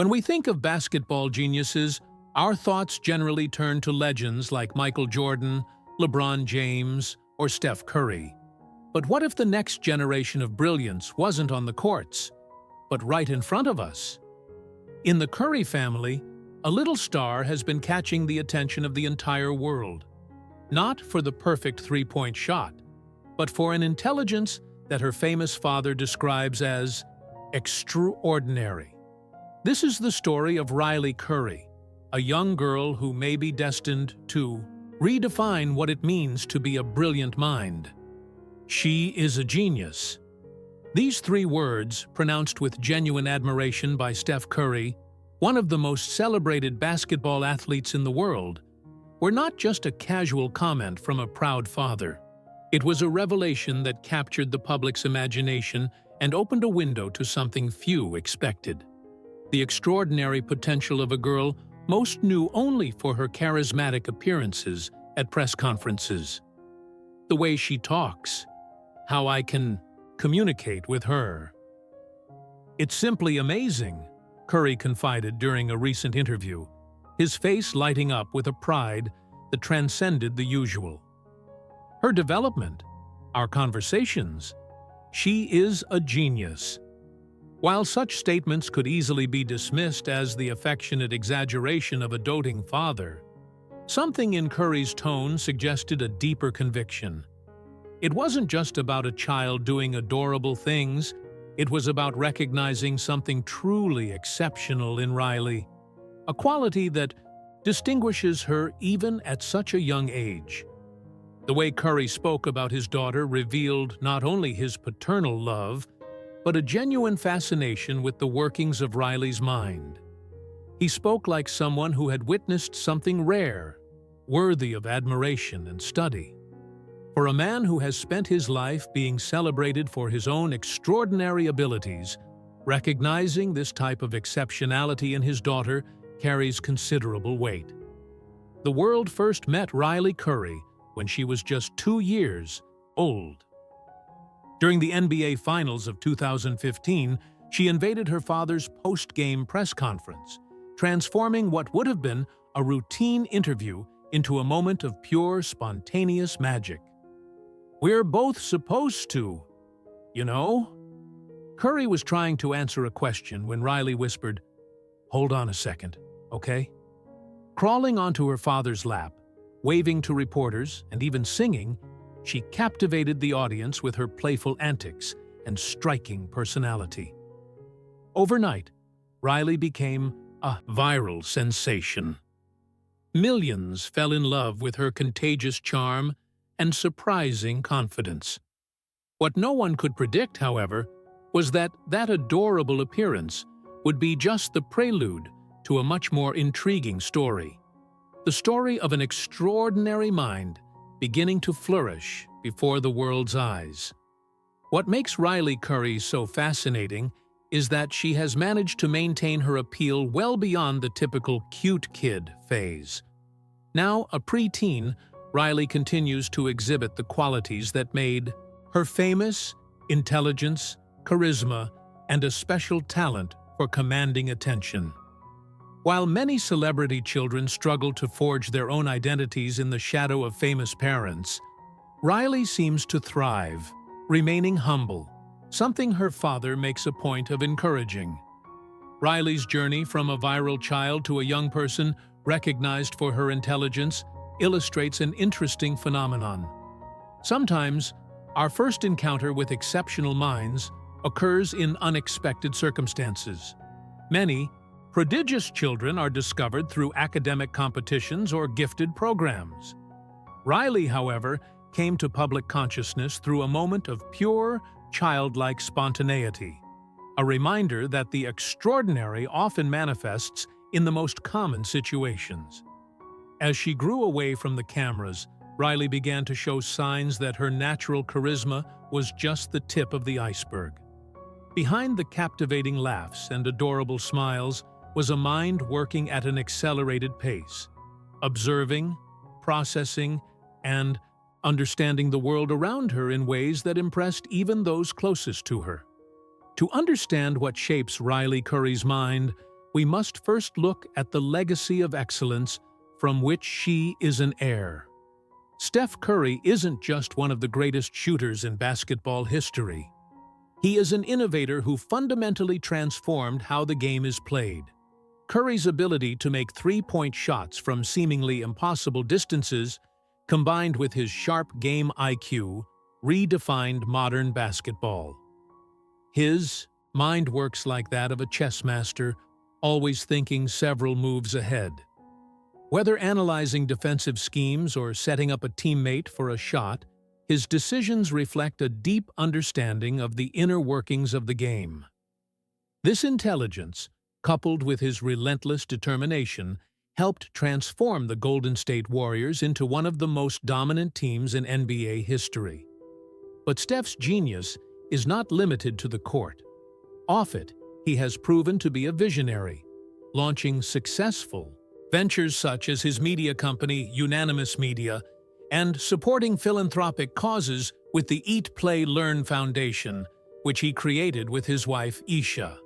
When we think of basketball geniuses, our thoughts generally turn to legends like Michael Jordan, LeBron James, or Steph Curry. But what if the next generation of brilliance wasn't on the courts, but right in front of us? In the Curry family, a little star has been catching the attention of the entire world. Not for the perfect three-point shot, but for an intelligence that her famous father describes as extraordinary. This is the story of Riley Curry, a young girl who may be destined to redefine what it means to be a brilliant mind. She is a genius. These three words, pronounced with genuine admiration by Steph Curry, one of the most celebrated basketball athletes in the world, were not just a casual comment from a proud father. It was a revelation that captured the public's imagination and opened a window to something few expected. The extraordinary potential of a girl most knew only for her charismatic appearances at press conferences. The way she talks, how I can communicate with her. It's simply amazing, Curry confided during a recent interview, his face lighting up with a pride that transcended the usual. Her development, our conversations, she is a genius. While such statements could easily be dismissed as the affectionate exaggeration of a doting father, something in Curry's tone suggested a deeper conviction. It wasn't just about a child doing adorable things, it was about recognizing something truly exceptional in Riley, a quality that distinguishes her even at such a young age. The way Curry spoke about his daughter revealed not only his paternal love, but a genuine fascination with the workings of Riley's mind. He spoke like someone who had witnessed something rare, worthy of admiration and study. For a man who has spent his life being celebrated for his own extraordinary abilities, recognizing this type of exceptionality in his daughter carries considerable weight. The world first met Riley Curry when she was just 2 years old. During the NBA Finals of 2015, she invaded her father's post-game press conference, transforming what would have been a routine interview into a moment of pure, spontaneous magic. "We're both supposed to, you know?" Curry was trying to answer a question when Riley whispered, "Hold on a second, okay?" Crawling onto her father's lap, waving to reporters, and even singing, she captivated the audience with her playful antics and striking personality. Overnight, Riley became a viral sensation. Millions fell in love with her contagious charm and surprising confidence. What no one could predict, however, was that adorable appearance would be just the prelude to a much more intriguing story. The story of an extraordinary mind beginning to flourish before the world's eyes. What makes Riley Curry so fascinating is that she has managed to maintain her appeal well beyond the typical cute kid phase. Now a preteen, Riley continues to exhibit the qualities that made her famous: intelligence, charisma, and a special talent for commanding attention. While many celebrity children struggle to forge their own identities in the shadow of famous parents, Riley seems to thrive, remaining humble, something her father makes a point of encouraging. Riley's journey from a viral child to a young person recognized for her intelligence illustrates an interesting phenomenon. Sometimes, our first encounter with exceptional minds occurs in unexpected circumstances. Many prodigious children are discovered through academic competitions or gifted programs. Riley, however, came to public consciousness through a moment of pure, childlike spontaneity, a reminder that the extraordinary often manifests in the most common situations. As she grew away from the cameras, Riley began to show signs that her natural charisma was just the tip of the iceberg. Behind the captivating laughs and adorable smiles was a mind working at an accelerated pace, observing, processing, and understanding the world around her in ways that impressed even those closest to her. To understand what shapes Riley Curry's mind, we must first look at the legacy of excellence from which she is an heir. Steph Curry isn't just one of the greatest shooters in basketball history. He is an innovator who fundamentally transformed how the game is played. Curry's ability to make three-point shots from seemingly impossible distances, combined with his sharp game IQ, redefined modern basketball. His mind works like that of a chess master, always thinking several moves ahead. Whether analyzing defensive schemes or setting up a teammate for a shot, his decisions reflect a deep understanding of the inner workings of the game. This intelligence, coupled with his relentless determination, helped transform the Golden State Warriors into one of the most dominant teams in NBA history. But Steph's genius is not limited to the court. Off it, he has proven to be a visionary, launching successful ventures such as his media company, Unanimous Media, and supporting philanthropic causes with the Eat, Play, Learn Foundation, which he created with his wife, Isha.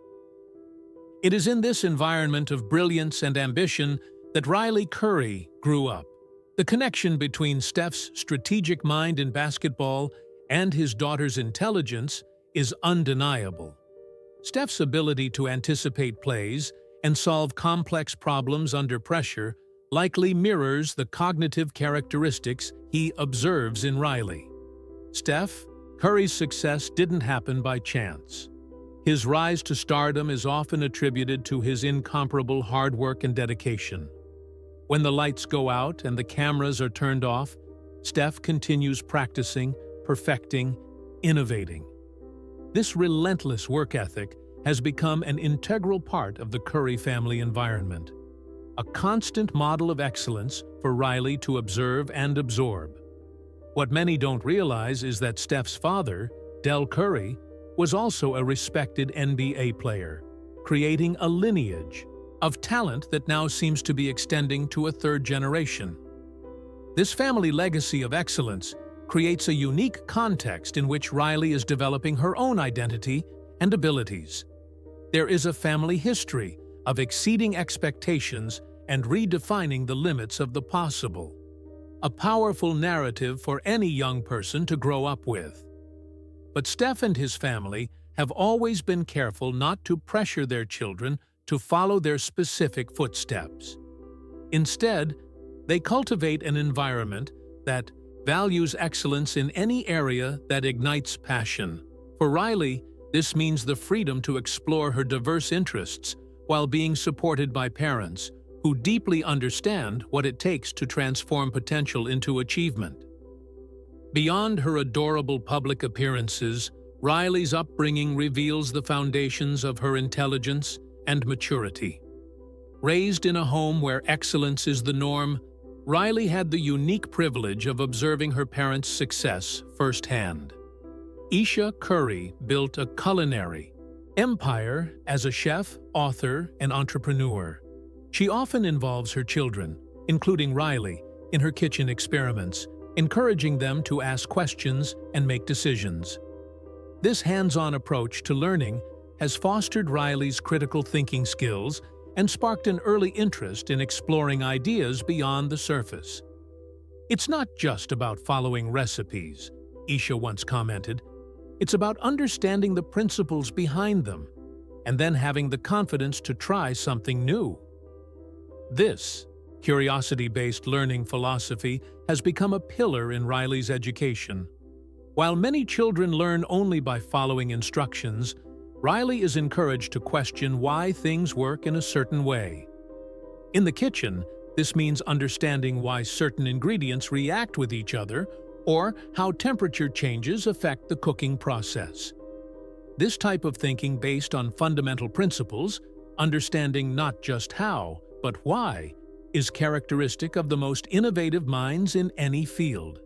It is in this environment of brilliance and ambition that Riley Curry grew up. The connection between Steph's strategic mind in basketball and his daughter's intelligence is undeniable. Steph's ability to anticipate plays and solve complex problems under pressure likely mirrors the cognitive characteristics he observes in Riley. Steph Curry's success didn't happen by chance. His rise to stardom is often attributed to his incomparable hard work and dedication. When the lights go out and the cameras are turned off, Steph continues practicing, perfecting, innovating. This relentless work ethic has become an integral part of the Curry family environment, a constant model of excellence for Riley to observe and absorb. What many don't realize is that Steph's father, Del Curry, was also a respected NBA player, creating a lineage of talent that now seems to be extending to a third generation. This family legacy of excellence creates a unique context in which Riley is developing her own identity and abilities. There is a family history of exceeding expectations and redefining the limits of the possible, a powerful narrative for any young person to grow up with. But Steph and his family have always been careful not to pressure their children to follow their specific footsteps. Instead, they cultivate an environment that values excellence in any area that ignites passion. For Riley, this means the freedom to explore her diverse interests while being supported by parents who deeply understand what it takes to transform potential into achievement. Beyond her adorable public appearances, Riley's upbringing reveals the foundations of her intelligence and maturity. Raised in a home where excellence is the norm, Riley had the unique privilege of observing her parents' success firsthand. Isha Curry built a culinary empire as a chef, author, and entrepreneur. She often involves her children, including Riley, in her kitchen experiments, encouraging them to ask questions and make decisions. This hands-on approach to learning has fostered Riley's critical thinking skills and sparked an early interest in exploring ideas beyond the surface. "It's not just about following recipes," Isha once commented. "It's about understanding the principles behind them, and then having the confidence to try something new." This curiosity-based learning philosophy has become a pillar in Riley's education. While many children learn only by following instructions, Riley is encouraged to question why things work in a certain way. In the kitchen, this means understanding why certain ingredients react with each other or how temperature changes affect the cooking process. This type of thinking based on fundamental principles, understanding not just how, but why, is characteristic of the most innovative minds in any field.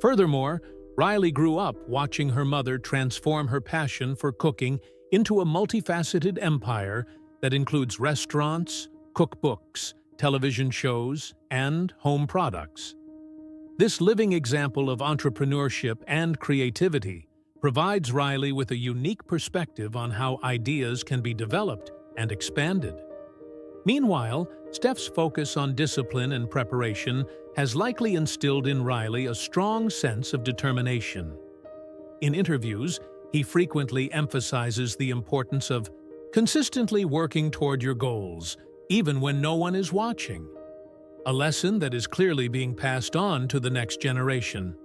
Furthermore, Riley grew up watching her mother transform her passion for cooking into a multifaceted empire that includes restaurants, cookbooks, television shows, and home products. This living example of entrepreneurship and creativity provides Riley with a unique perspective on how ideas can be developed and expanded. Meanwhile, Steph's focus on discipline and preparation has likely instilled in Riley a strong sense of determination. In interviews, he frequently emphasizes the importance of consistently working toward your goals, even when no one is watching, a lesson that is clearly being passed on to the next generation.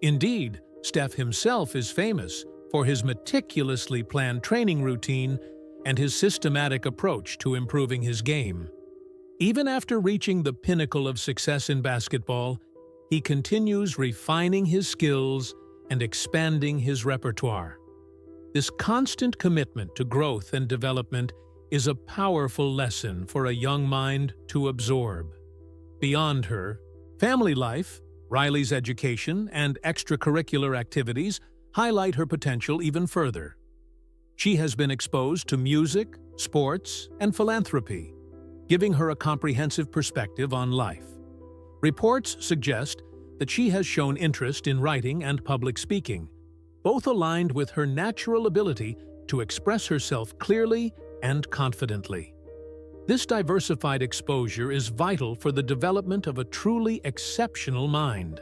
Indeed, Steph himself is famous for his meticulously planned training routine and his systematic approach to improving his game. Even after reaching the pinnacle of success in basketball, he continues refining his skills and expanding his repertoire. This constant commitment to growth and development is a powerful lesson for a young mind to absorb. Beyond her family life, Riley's education and extracurricular activities highlight her potential even further. She has been exposed to music, sports, and philanthropy, giving her a comprehensive perspective on life. Reports suggest that she has shown interest in writing and public speaking, both aligned with her natural ability to express herself clearly and confidently. This diversified exposure is vital for the development of a truly exceptional mind.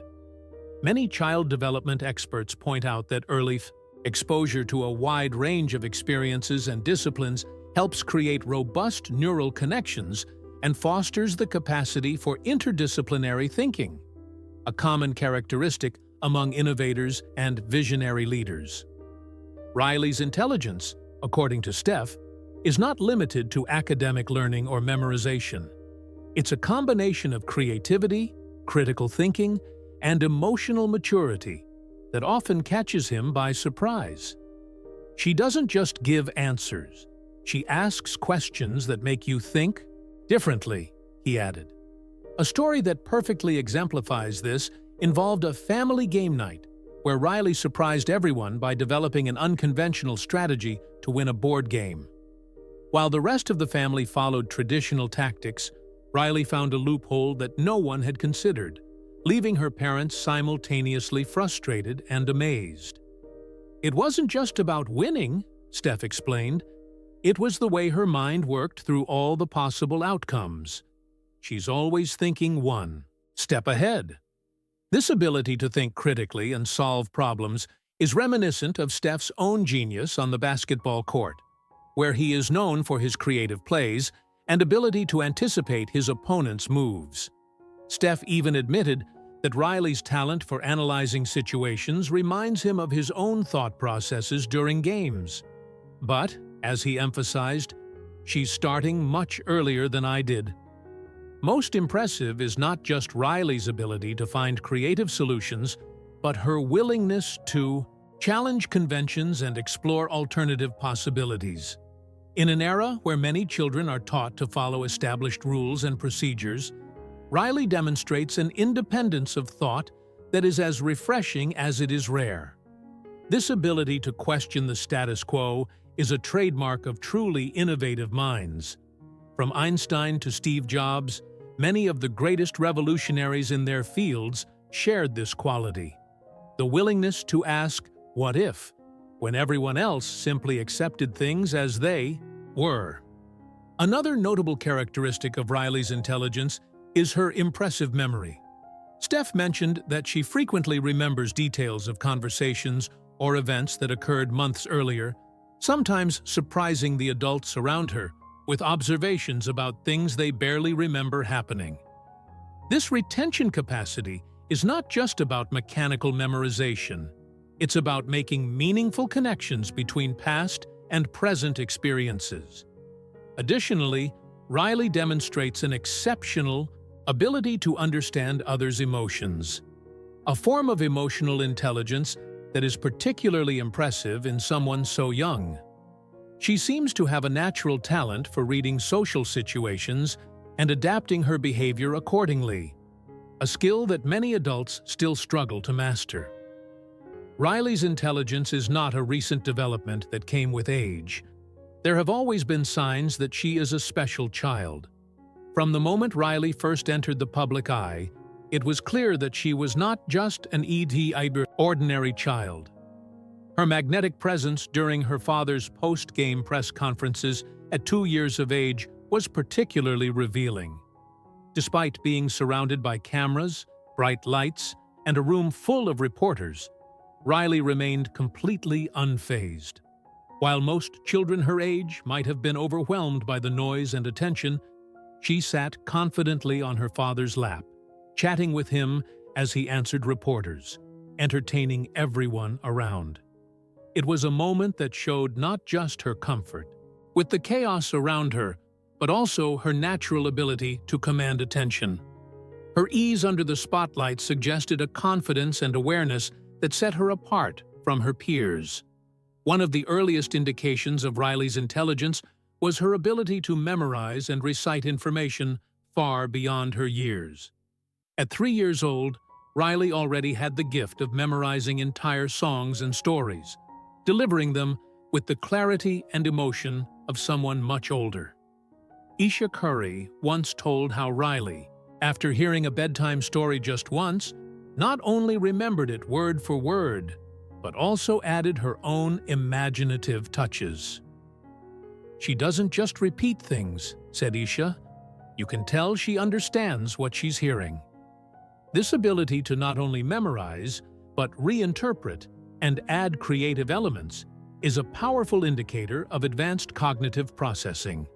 Many child development experts point out that early exposure to a wide range of experiences and disciplines helps create robust neural connections and fosters the capacity for interdisciplinary thinking, a common characteristic among innovators and visionary leaders. Riley's intelligence, according to Steph, is not limited to academic learning or memorization. It's a combination of creativity, critical thinking, and emotional maturity that often catches him by surprise. She doesn't just give answers. She asks questions that make you think differently, he added. A story that perfectly exemplifies this involved a family game night where Riley surprised everyone by developing an unconventional strategy to win a board game. While the rest of the family followed traditional tactics, Riley found a loophole that no one had considered, leaving her parents simultaneously frustrated and amazed. It wasn't just about winning, Steph explained. It was the way her mind worked through all the possible outcomes. She's always thinking one step ahead. This ability to think critically and solve problems is reminiscent of Steph's own genius on the basketball court, where he is known for his creative plays and ability to anticipate his opponent's moves. Steph even admitted that Riley's talent for analyzing situations reminds him of his own thought processes during games. But, as he emphasized, she's starting much earlier than I did. Most impressive is not just Riley's ability to find creative solutions, but her willingness to challenge conventions and explore alternative possibilities. In an era where many children are taught to follow established rules and procedures, Riley demonstrates an independence of thought that is as refreshing as it is rare. This ability to question the status quo is a trademark of truly innovative minds. From Einstein to Steve Jobs, many of the greatest revolutionaries in their fields shared this quality. The willingness to ask, "What if?" when everyone else simply accepted things as they were. Another notable characteristic of Riley's intelligence is her impressive memory. Steph mentioned that she frequently remembers details of conversations or events that occurred months earlier, sometimes surprising the adults around her with observations about things they barely remember happening. This retention capacity is not just about mechanical memorization. It's about making meaningful connections between past and present experiences. Additionally, Riley demonstrates an exceptional ability to understand others' emotions, a form of emotional intelligence that is particularly impressive in someone so young. She seems to have a natural talent for reading social situations and adapting her behavior accordingly, a skill that many adults still struggle to master. Riley's intelligence is not a recent development that came with age. There have always been signs that she is a special child. From the moment Riley first entered the public eye, it was clear that she was not just an ordinary child. Her magnetic presence during her father's post-game press conferences at 2 years of age was particularly revealing. Despite being surrounded by cameras, bright lights, and a room full of reporters, Riley remained completely unfazed. While most children her age might have been overwhelmed by the noise and attention, she sat confidently on her father's lap, chatting with him as he answered reporters, entertaining everyone around. It was a moment that showed not just her comfort with the chaos around her, but also her natural ability to command attention. Her ease under the spotlight suggested a confidence and awareness that set her apart from her peers. One of the earliest indications of Riley's intelligence was her ability to memorize and recite information far beyond her years. At 3 years old, Riley already had the gift of memorizing entire songs and stories, delivering them with the clarity and emotion of someone much older. Isha Curry once told how Riley, after hearing a bedtime story just once, not only remembered it word for word, but also added her own imaginative touches. "She doesn't just repeat things," said Isha. "You can tell she understands what she's hearing." This ability to not only memorize, but reinterpret and add creative elements is a powerful indicator of advanced cognitive processing.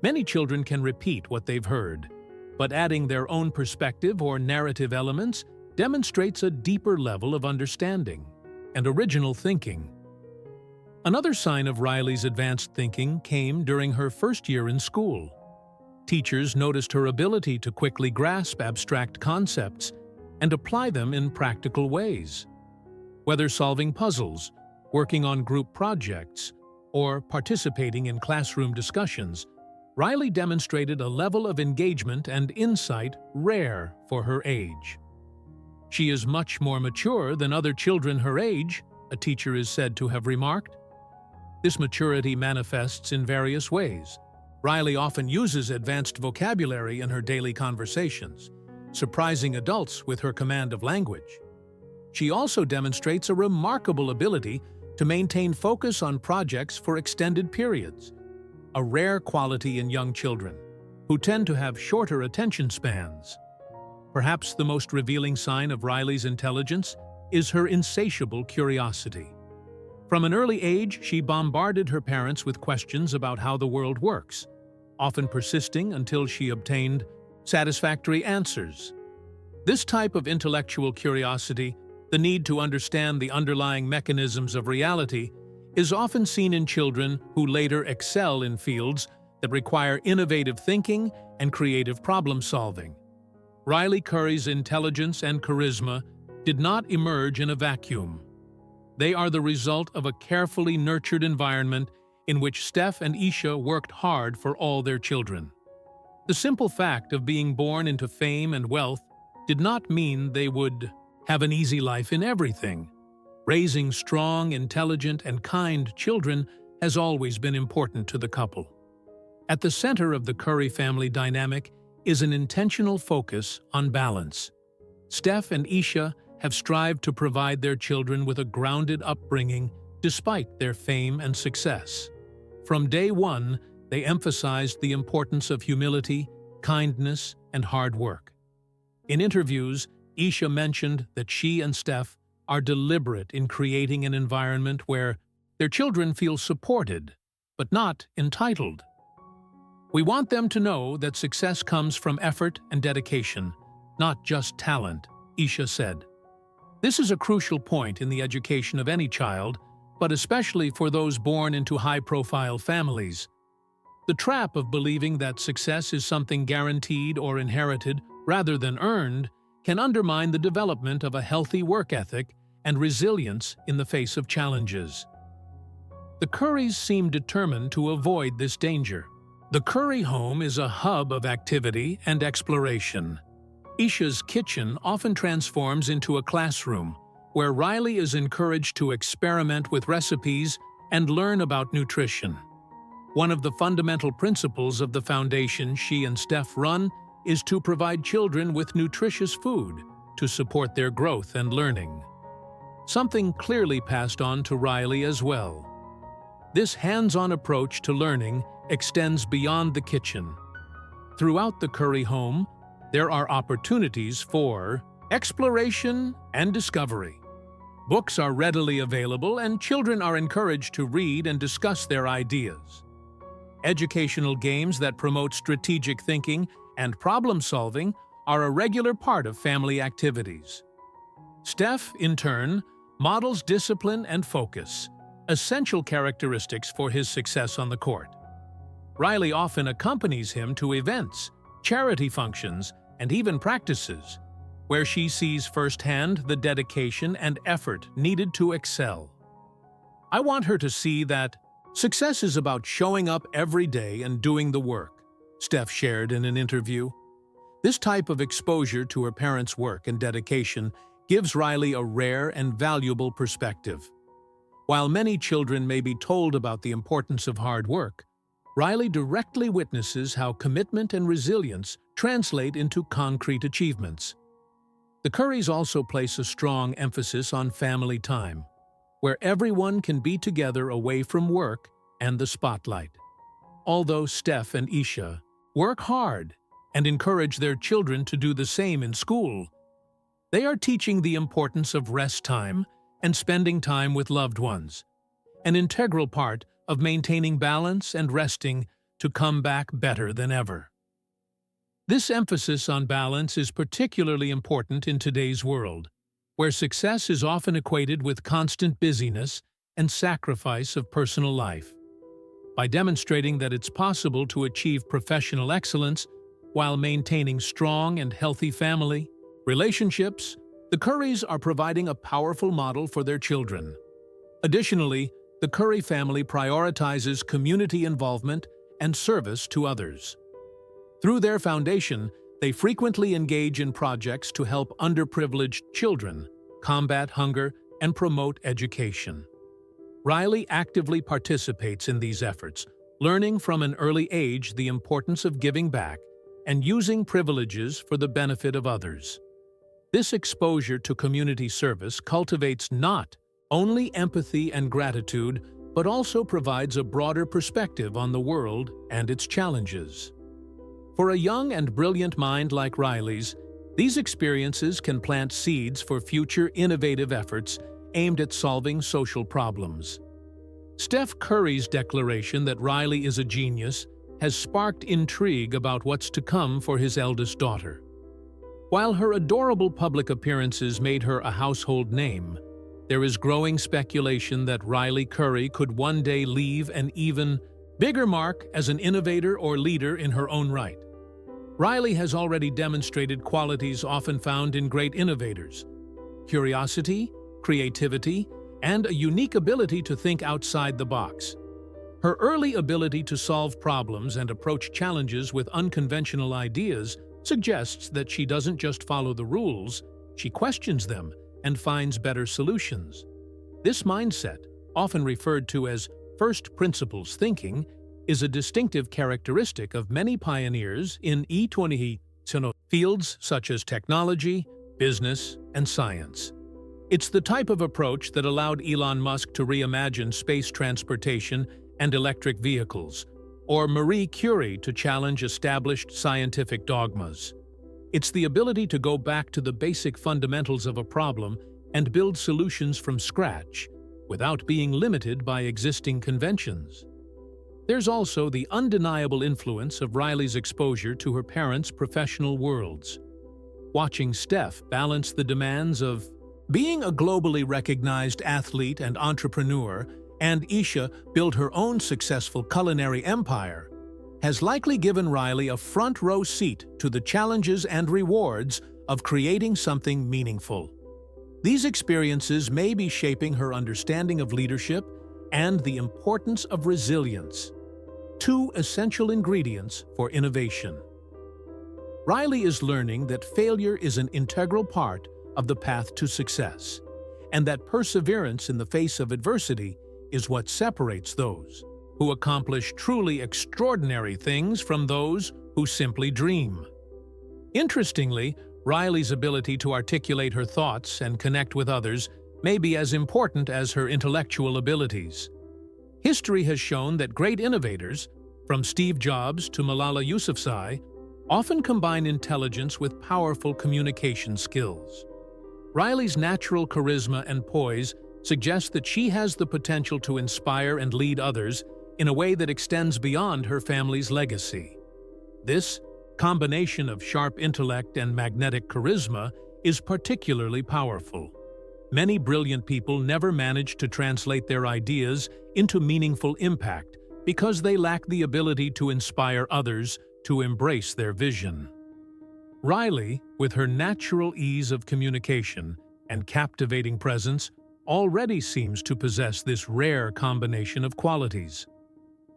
Many children can repeat what they've heard, but adding their own perspective or narrative elements demonstrates a deeper level of understanding and original thinking. Another sign of Riley's advanced thinking came during her first year in school. Teachers noticed her ability to quickly grasp abstract concepts and apply them in practical ways. Whether solving puzzles, working on group projects, or participating in classroom discussions, Riley demonstrated a level of engagement and insight rare for her age. "She is much more mature than other children her age," a teacher is said to have remarked. This maturity manifests in various ways. Riley often uses advanced vocabulary in her daily conversations, surprising adults with her command of language. She also demonstrates a remarkable ability to maintain focus on projects for extended periods, a rare quality in young children, who tend to have shorter attention spans. Perhaps the most revealing sign of Riley's intelligence is her insatiable curiosity. From an early age, she bombarded her parents with questions about how the world works, often persisting until she obtained satisfactory answers. This type of intellectual curiosity, the need to understand the underlying mechanisms of reality, is often seen in children who later excel in fields that require innovative thinking and creative problem-solving. Riley Curry's intelligence and charisma did not emerge in a vacuum. They are the result of a carefully nurtured environment in which Steph and Isha worked hard for all their children. The simple fact of being born into fame and wealth did not mean they would have an easy life in everything. Raising strong, intelligent, and kind children has always been important to the couple. At the center of the Curry family dynamic is an intentional focus on balance. Steph and Isha have strived to provide their children with a grounded upbringing despite their fame and success. From day one, they emphasized the importance of humility, kindness, and hard work. In interviews, Isha mentioned that she and Steph are deliberate in creating an environment where their children feel supported, but not entitled. "We want them to know that success comes from effort and dedication, not just talent," Isha said. This is a crucial point in the education of any child, but especially for those born into high-profile families. The trap of believing that success is something guaranteed or inherited rather than earned can undermine the development of a healthy work ethic and resilience in the face of challenges. The Currys seem determined to avoid this danger. The Curry home is a hub of activity and exploration. Isha's kitchen often transforms into a classroom, where Riley is encouraged to experiment with recipes and learn about nutrition. One of the fundamental principles of the foundation she and Steph run is to provide children with nutritious food to support their growth and learning. Something clearly passed on to Riley as well. This hands-on approach to learning extends beyond the kitchen. Throughout the Curry home, there are opportunities for exploration and discovery. Books are readily available, and children are encouraged to read and discuss their ideas. Educational games that promote strategic thinking and problem-solving are a regular part of family activities. Steph, in turn, models discipline and focus, essential characteristics for his success on the court. Riley often accompanies him to events, charity functions, and even practices, where she sees firsthand the dedication and effort needed to excel. I want her to see that success is about showing up every day and doing the work, Steph shared in an interview. This type of exposure to her parents' work and dedication gives Riley a rare and valuable perspective. While many children may be told about the importance of hard work, Riley directly witnesses how commitment and resilience translate into concrete achievements. The Currys also place a strong emphasis on family time, where everyone can be together away from work and the spotlight. Although Steph and Isha work hard and encourage their children to do the same in school, they are teaching the importance of rest time and spending time with loved ones, an integral part of maintaining balance and resting to come back better than ever. This emphasis on balance is particularly important in today's world, where success is often equated with constant busyness and sacrifice of personal life. By demonstrating that it's possible to achieve professional excellence while maintaining strong and healthy family relationships, the Currys are providing a powerful model for their children. Additionally, the Curry family prioritizes community involvement and service to others. Through their foundation, they frequently engage in projects to help underprivileged children, combat hunger, and promote education. Riley actively participates in these efforts, learning from an early age the importance of giving back and using privileges for the benefit of others. This exposure to community service cultivates not only empathy and gratitude, but also provides a broader perspective on the world and its challenges. For a young and brilliant mind like Riley's, these experiences can plant seeds for future innovative efforts aimed at solving social problems. Steph Curry's declaration that Riley is a genius has sparked intrigue about what's to come for his eldest daughter. While her adorable public appearances made her a household name, there is growing speculation that Riley Curry could one day leave an even bigger mark as an innovator or leader in her own right. Riley has already demonstrated qualities often found in great innovators: curiosity, creativity, and a unique ability to think outside the box. Her early ability to solve problems and approach challenges with unconventional ideas suggests that she doesn't just follow the rules, she questions them and finds better solutions. This mindset, often referred to as first principles thinking, is a distinctive characteristic of many pioneers in unintentional fields such as technology, business, and science. It's the type of approach that allowed Elon Musk to reimagine space transportation and electric vehicles, or Marie Curie to challenge established scientific dogmas. It's the ability to go back to the basic fundamentals of a problem and build solutions from scratch, without being limited by existing conventions. There's also the undeniable influence of Riley's exposure to her parents' professional worlds. Watching Steph balance the demands of being a globally recognized athlete and entrepreneur, and Isha build her own successful culinary empire, has likely given Riley a front-row seat to the challenges and rewards of creating something meaningful. These experiences may be shaping her understanding of leadership and the importance of resilience, two essential ingredients for innovation. Riley is learning that failure is an integral part of the path to success, and that perseverance in the face of adversity is what separates those who accomplish truly extraordinary things from those who simply dream. Interestingly, Riley's ability to articulate her thoughts and connect with others may be as important as her intellectual abilities. History has shown that great innovators, from Steve Jobs to Malala Yousafzai, often combine intelligence with powerful communication skills. Riley's natural charisma and poise suggest that she has the potential to inspire and lead others in a way that extends beyond her family's legacy. This combination of sharp intellect and magnetic charisma is particularly powerful. Many brilliant people never manage to translate their ideas into meaningful impact because they lack the ability to inspire others to embrace their vision. Riley, with her natural ease of communication and captivating presence, already seems to possess this rare combination of qualities.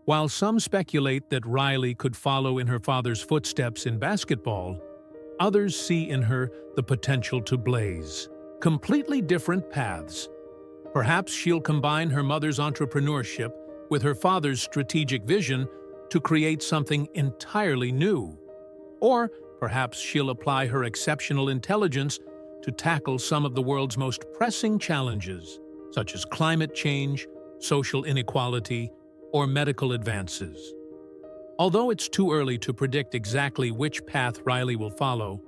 While some speculate that Riley could follow in her father's footsteps in basketball, others see in her the potential to blaze completely different paths. Perhaps she'll combine her mother's entrepreneurship with her father's strategic vision to create something entirely new. Or perhaps she'll apply her exceptional intelligence to tackle some of the world's most pressing challenges, such as climate change, social inequality, or medical advances. Although it's too early to predict exactly which path Riley will follow,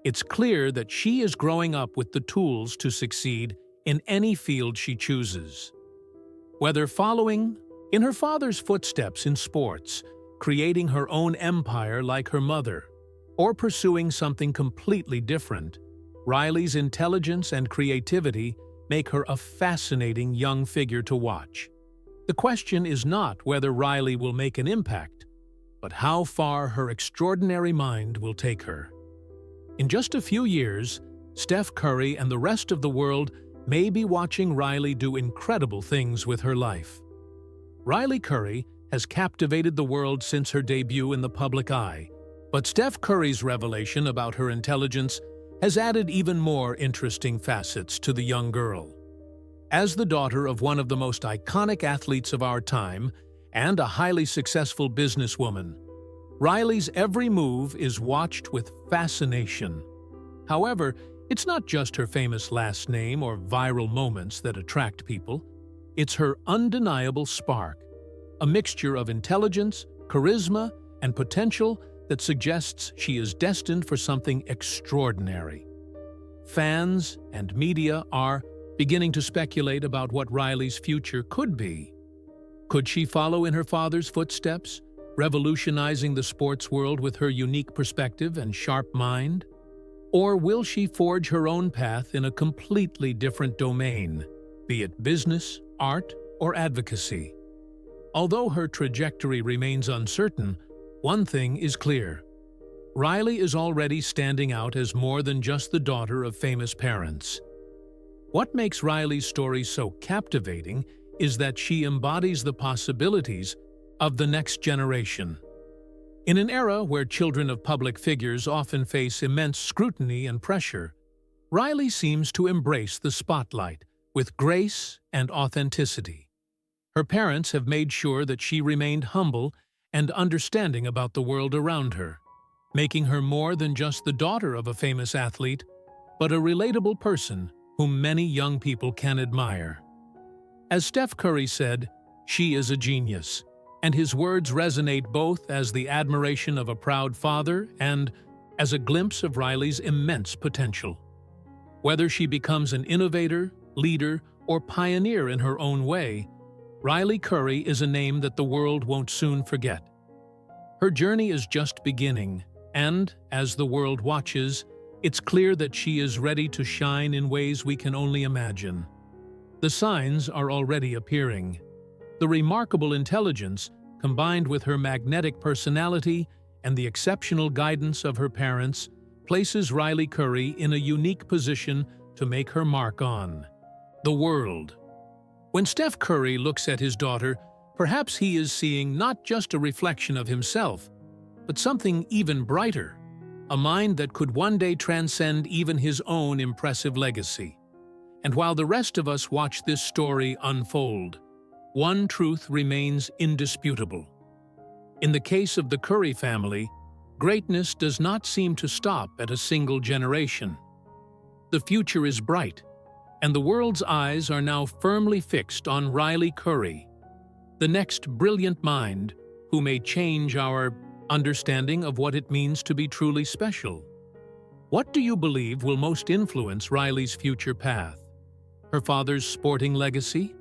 it's clear that she is growing up with the tools to succeed in any field she chooses. Whether following in her father's footsteps in sports, creating her own empire like her mother, or pursuing something completely different, Riley's intelligence and creativity make her a fascinating young figure to watch. The question is not whether Riley will make an impact, but how far her extraordinary mind will take her. In just a few years, Steph Curry and the rest of the world may be watching Riley do incredible things with her life. Riley Curry has captivated the world since her debut in the public eye, but Steph Curry's revelation about her intelligence has added even more interesting facets to the young girl. As the daughter of one of the most iconic athletes of our time and a highly successful businesswoman, Riley's every move is watched with fascination. However, it's not just her famous last name or viral moments that attract people. It's her undeniable spark, a mixture of intelligence, charisma, and potential that suggests she is destined for something extraordinary. Fans and media are beginning to speculate about what Riley's future could be. Could she follow in her father's footsteps, revolutionizing the sports world with her unique perspective and sharp mind? Or will she forge her own path in a completely different domain, be it business, art, or advocacy? Although her trajectory remains uncertain, one thing is clear. Riley is already standing out as more than just the daughter of famous parents. What makes Riley's story so captivating is that she embodies the possibilities of the next generation. In an era where children of public figures often face immense scrutiny and pressure, Riley seems to embrace the spotlight with grace and authenticity. Her parents have made sure that she remained humble and understanding about the world around her, making her more than just the daughter of a famous athlete, but a relatable person whom many young people can admire. As Steph Curry said, "She is a genius," and his words resonate both as the admiration of a proud father and as a glimpse of Riley's immense potential. Whether she becomes an innovator, leader, or pioneer in her own way, Riley Curry is a name that the world won't soon forget. Her journey is just beginning, and, as the world watches, it's clear that she is ready to shine in ways we can only imagine. The signs are already appearing. The remarkable intelligence, combined with her magnetic personality and the exceptional guidance of her parents, places Riley Curry in a unique position to make her mark on the world. When Steph Curry looks at his daughter, perhaps he is seeing not just a reflection of himself, but something even brighter, a mind that could one day transcend even his own impressive legacy. And while the rest of us watch this story unfold, one truth remains indisputable. In the case of the Curry family, greatness does not seem to stop at a single generation. The future is bright, and the world's eyes are now firmly fixed on Riley Curry. The next brilliant mind who may change our understanding of what it means to be truly special. What do you believe will most influence Riley's future path? Her father's sporting legacy?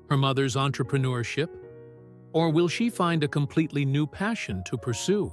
Her mother's entrepreneurship? Or will she find a completely new passion to pursue?